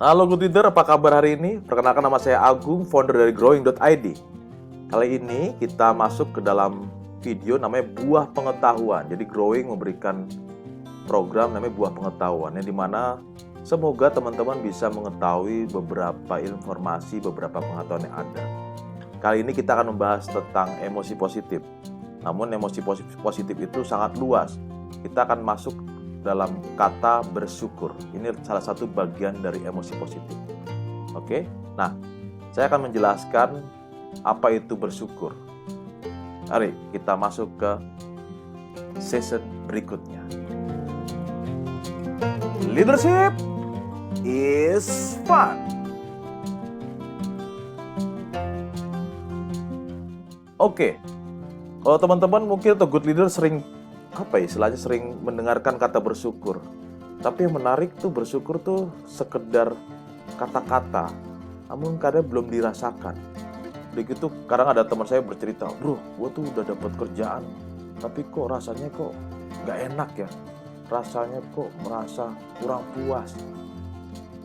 Halo Good Leader, apa kabar hari ini? Perkenalkan, nama saya Agung, founder dari growing.id. Kali ini kita masuk ke dalam video namanya Buah Pengetahuan. Jadi Growing memberikan program namanya Buah Pengetahuan, yang dimana semoga teman-teman bisa mengetahui beberapa informasi, beberapa pengetahuan yang ada. Kali ini kita akan membahas tentang emosi positif. Namun emosi positif itu sangat luas. Kita akan masuk dalam kata bersyukur. Ini salah satu bagian dari emosi positif. Oke? Nah, saya akan menjelaskan apa itu bersyukur. Mari kita masuk ke season berikutnya. Leadership is fun. Oke. Kalau teman-teman mungkin atau good leader sering istilahnya sering mendengarkan kata bersyukur. Tapi yang menarik tuh, bersyukur tuh sekedar kata-kata, namun kadang belum dirasakan. Begitu kadang ada teman saya bercerita, "Bro, gue tuh udah dapat kerjaan, tapi kok rasanya kok gak enak ya. Rasanya kok merasa kurang puas.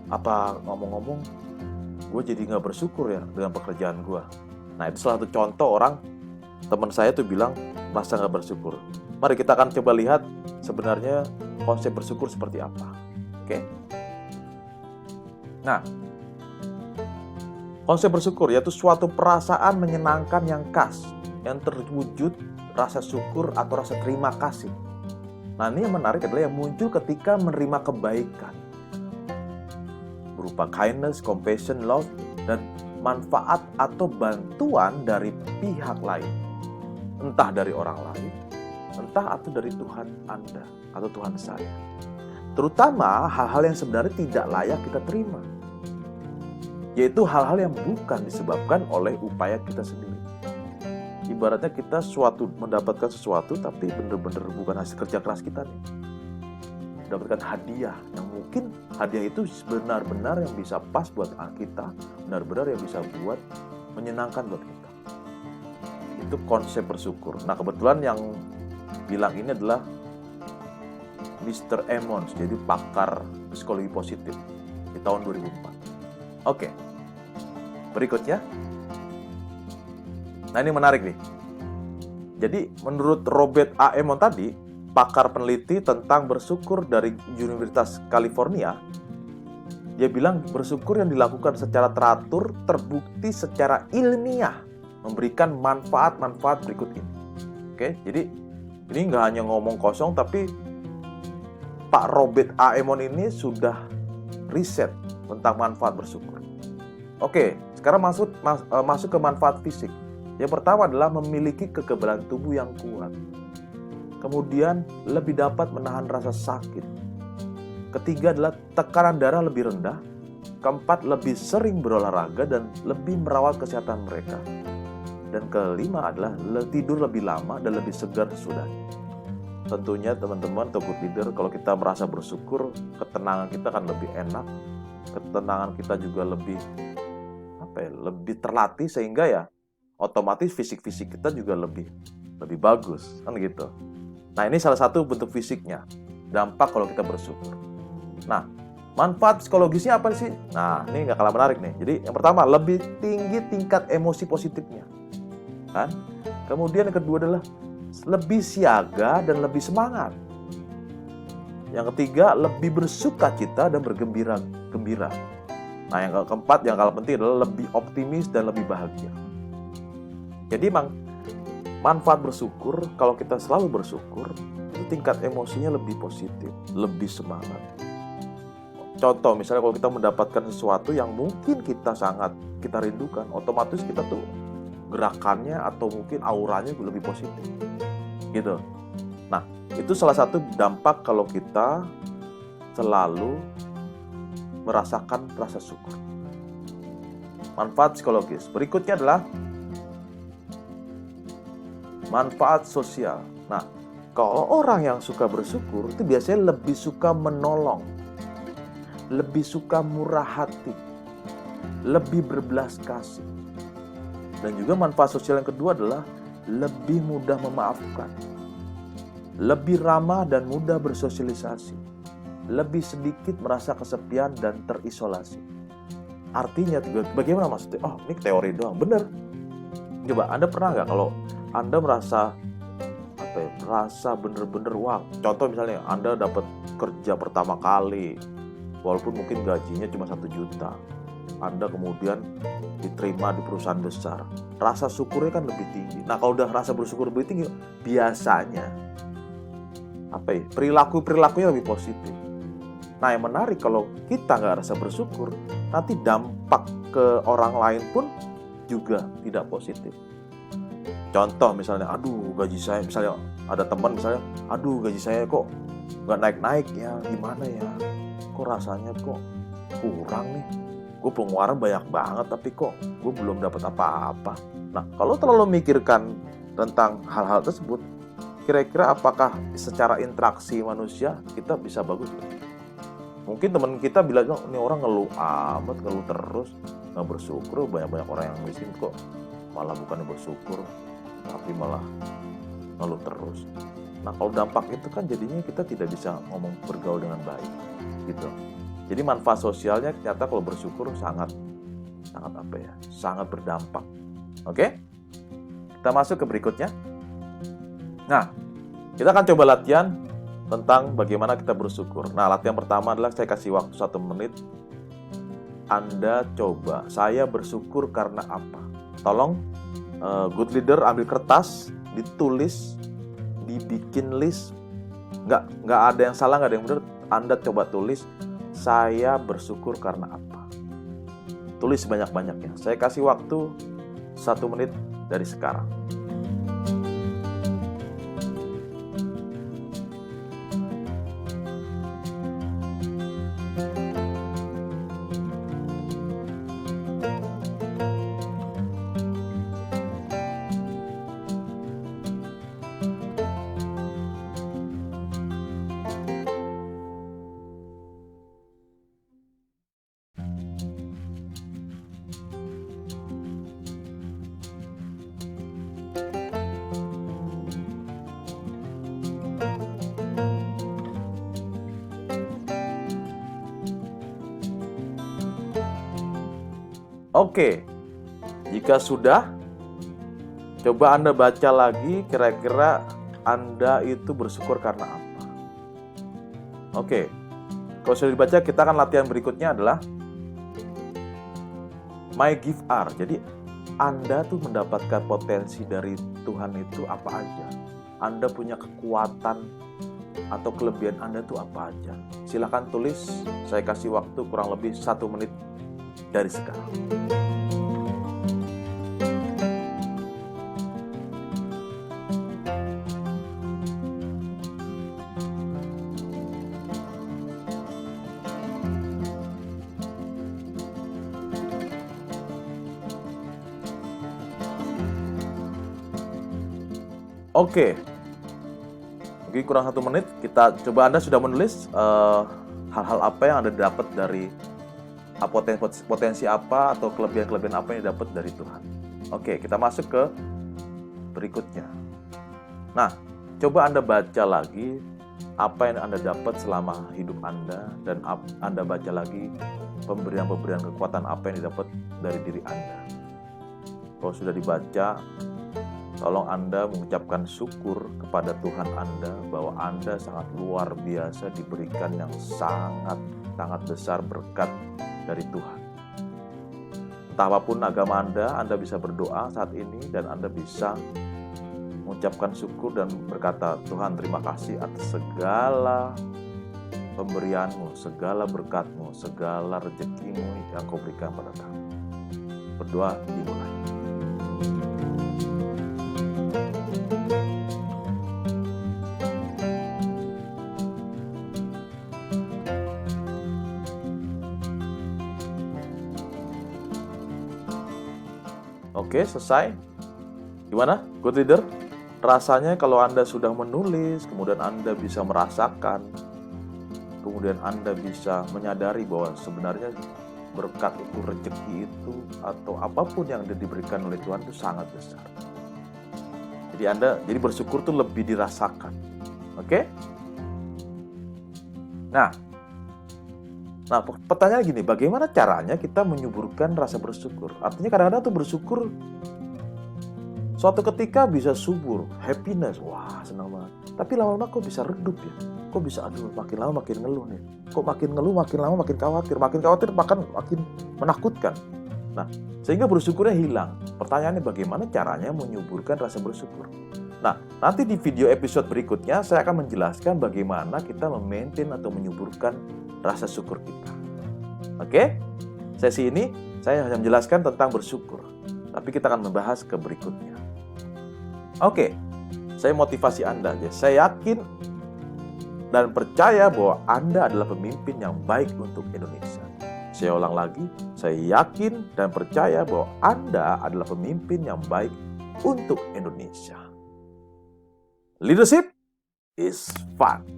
Apa ngomong-ngomong, gue jadi gak bersyukur ya dengan pekerjaan gue." Nah, itu salah satu contoh orang, teman saya tuh bilang merasa gak bersyukur. Mari kita akan coba lihat sebenarnya konsep bersyukur seperti apa. Oke? Nah, konsep bersyukur yaitu suatu perasaan menyenangkan yang khas, yang terwujud rasa syukur atau rasa terima kasih. Nah, ini yang menarik adalah yang muncul ketika menerima kebaikan, berupa kindness, compassion, love, dan manfaat atau bantuan dari pihak lain. Entah dari orang lain, entah atau dari Tuhan Anda atau Tuhan saya. Terutama hal-hal yang sebenarnya tidak layak kita terima, yaitu hal-hal yang bukan disebabkan oleh upaya kita sendiri. Ibaratnya kita mendapatkan sesuatu tapi benar-benar bukan hasil kerja keras kita nih. Mendapatkan hadiah yang mungkin hadiah itu benar-benar yang bisa pas buat kita, benar-benar yang bisa buat menyenangkan buat kita. Itu konsep bersyukur. Nah, kebetulan yang bilang ini adalah Mr. Emmons, jadi pakar psikologi positif di tahun 2004. Oke, berikutnya. Nah, ini menarik nih. Jadi menurut Robert A. Emmons tadi, pakar peneliti tentang bersyukur dari Universitas California, dia bilang bersyukur yang dilakukan secara teratur terbukti secara ilmiah memberikan manfaat-manfaat berikut ini. Oke, jadi ini nggak hanya ngomong kosong, tapi Pak Robert A. Emmons ini sudah riset tentang manfaat bersyukur. Oke, sekarang masuk ke manfaat fisik. Yang pertama adalah memiliki kekebalan tubuh yang kuat. Kemudian lebih dapat menahan rasa sakit. Ketiga adalah tekanan darah lebih rendah. Keempat, lebih sering berolahraga dan lebih merawat kesehatan mereka. Dan kelima adalah tidur lebih lama dan lebih segar sesudahnya. Tentunya teman-teman atau good leader, kalau kita merasa bersyukur, ketenangan kita akan lebih enak. Ketenangan kita juga lebih terlatih, sehingga ya otomatis fisik-fisik kita juga lebih bagus, kan gitu. Nah, ini salah satu bentuk fisiknya, dampak kalau kita bersyukur. Nah, manfaat psikologisnya apa sih? Nah, ini nggak kalah menarik nih. Jadi yang pertama, lebih tinggi tingkat emosi positifnya. Kan? Kemudian yang kedua adalah lebih siaga dan lebih semangat. Yang ketiga, lebih bersukacita dan bergembira. Nah, yang keempat, yang kalah penting adalah lebih optimis dan lebih bahagia. Jadi manfaat bersyukur, kalau kita selalu bersyukur, itu tingkat emosinya lebih positif, lebih semangat. Contoh, misalnya kalau kita mendapatkan sesuatu yang mungkin kita rindukan, otomatis kita tuh gerakannya atau mungkin auranya lebih positif. Gitu. Nah, itu salah satu dampak kalau kita selalu merasakan rasa syukur. Manfaat psikologis. Berikutnya adalah manfaat sosial. Nah, kalau orang yang suka bersyukur itu biasanya lebih suka menolong, lebih suka murah hati, lebih berbelas kasih. Dan juga manfaat sosial yang kedua adalah lebih mudah memaafkan, lebih ramah dan mudah bersosialisasi, lebih sedikit merasa kesepian dan terisolasi. Artinya, bagaimana maksudnya? Oh, ini teori doang. Bener. Coba, Anda pernah nggak kalau Anda merasa merasa bener-bener wah, contoh misalnya Anda dapat kerja pertama kali, walaupun mungkin gajinya cuma 1 juta, Anda kemudian diterima di perusahaan besar, rasa syukurnya kan lebih tinggi. Nah, kalau udah rasa bersyukur lebih tinggi, biasanya perilakunya lebih positif. Nah, yang menarik kalau kita nggak rasa bersyukur, nanti dampak ke orang lain pun juga tidak positif. Contoh misalnya, aduh gaji saya, misalnya ada teman misalnya, aduh gaji saya kok nggak naik-naik ya, gimana ya, kok rasanya kok kurang nih, gue pengeluaran banyak banget tapi kok gue belum dapat apa-apa. Nah, kalau terlalu mikirkan tentang hal-hal tersebut, kira-kira apakah secara interaksi manusia kita bisa bagus? Mungkin teman kita bilang, oh, ini orang ngeluh amat, ngeluh terus, nggak bersyukur. Banyak-banyak orang yang miskin kok malah bukannya bersyukur, tapi malah ngeluh terus. Nah, kalau dampak itu kan jadinya kita tidak bisa ngomong bergaul dengan baik, gitu. Jadi manfaat sosialnya ternyata kalau bersyukur sangat berdampak. Oke? Kita masuk ke berikutnya. Nah, kita akan coba latihan tentang bagaimana kita bersyukur. Nah, latihan pertama adalah saya kasih waktu 1 menit. Anda coba, saya bersyukur karena apa? Tolong, good leader ambil kertas, ditulis, dibikin list. Nggak ada yang salah, nggak ada yang benar. Anda coba tulis, saya bersyukur karena apa? Tulis sebanyak-banyaknya. Saya kasih waktu 1 menit dari sekarang. Oke, jika sudah, coba Anda baca lagi kira-kira Anda itu bersyukur karena apa. Oke, kalau sudah dibaca, kita akan latihan berikutnya adalah My Gift Are. Jadi Anda tuh mendapatkan potensi dari Tuhan itu apa aja. Anda punya kekuatan atau kelebihan Anda tuh apa aja. Silakan tulis, saya kasih waktu kurang lebih 1 menit dari sekarang. Oke, mungkin kurang 1 menit. Kita coba, Anda sudah menulis hal-hal apa yang Anda dapat dari potensi apa atau kelebihan-kelebihan apa yang didapat dari Tuhan. Oke, kita masuk ke berikutnya. Nah, coba Anda baca lagi apa yang Anda dapat selama hidup Anda, dan Anda baca lagi pemberian-pemberian kekuatan apa yang didapat dari diri Anda. Kalau sudah dibaca, tolong Anda mengucapkan syukur kepada Tuhan Anda bahwa Anda sangat luar biasa, diberikan yang sangat besar berkat dari Tuhan. Entah apapun agama Anda bisa berdoa saat ini dan Anda bisa mengucapkan syukur dan berkata, Tuhan terima kasih atas segala pemberian-Mu, segala berkat-Mu, segala rezeki-Mu yang Kau berikan pada kami. Berdoa dimulai. Oke, selesai. Gimana, good leader? Rasanya kalau Anda sudah menulis, kemudian Anda bisa merasakan, kemudian Anda bisa menyadari bahwa sebenarnya berkat itu, rezeki itu, atau apapun yang diberikan oleh Tuhan itu sangat besar. Jadi bersyukur itu lebih dirasakan. Oke? Nah, Nah, pertanyaan gini, bagaimana caranya kita menyuburkan rasa bersyukur? Artinya kadang-kadang tuh bersyukur suatu ketika bisa subur, happiness, wah senang banget. Tapi lama-lama kok bisa redup ya? Kok bisa, aduh makin lama makin ngeluh nih. Kok makin ngeluh, makin lama makin khawatir bahkan makin menakutkan. Nah, sehingga bersyukurnya hilang. Pertanyaannya bagaimana caranya menyuburkan rasa bersyukur? Nah, nanti di video episode berikutnya saya akan menjelaskan bagaimana kita memaintain atau menyuburkan rasa syukur kita. Oke? Sesi ini saya hanya menjelaskan tentang bersyukur. Tapi kita akan membahas ke berikutnya. Oke, saya motivasi Anda aja. Saya yakin dan percaya bahwa Anda adalah pemimpin yang baik untuk Indonesia. Saya ulang lagi, saya yakin dan percaya bahwa Anda adalah pemimpin yang baik untuk Indonesia. Leadership is fun.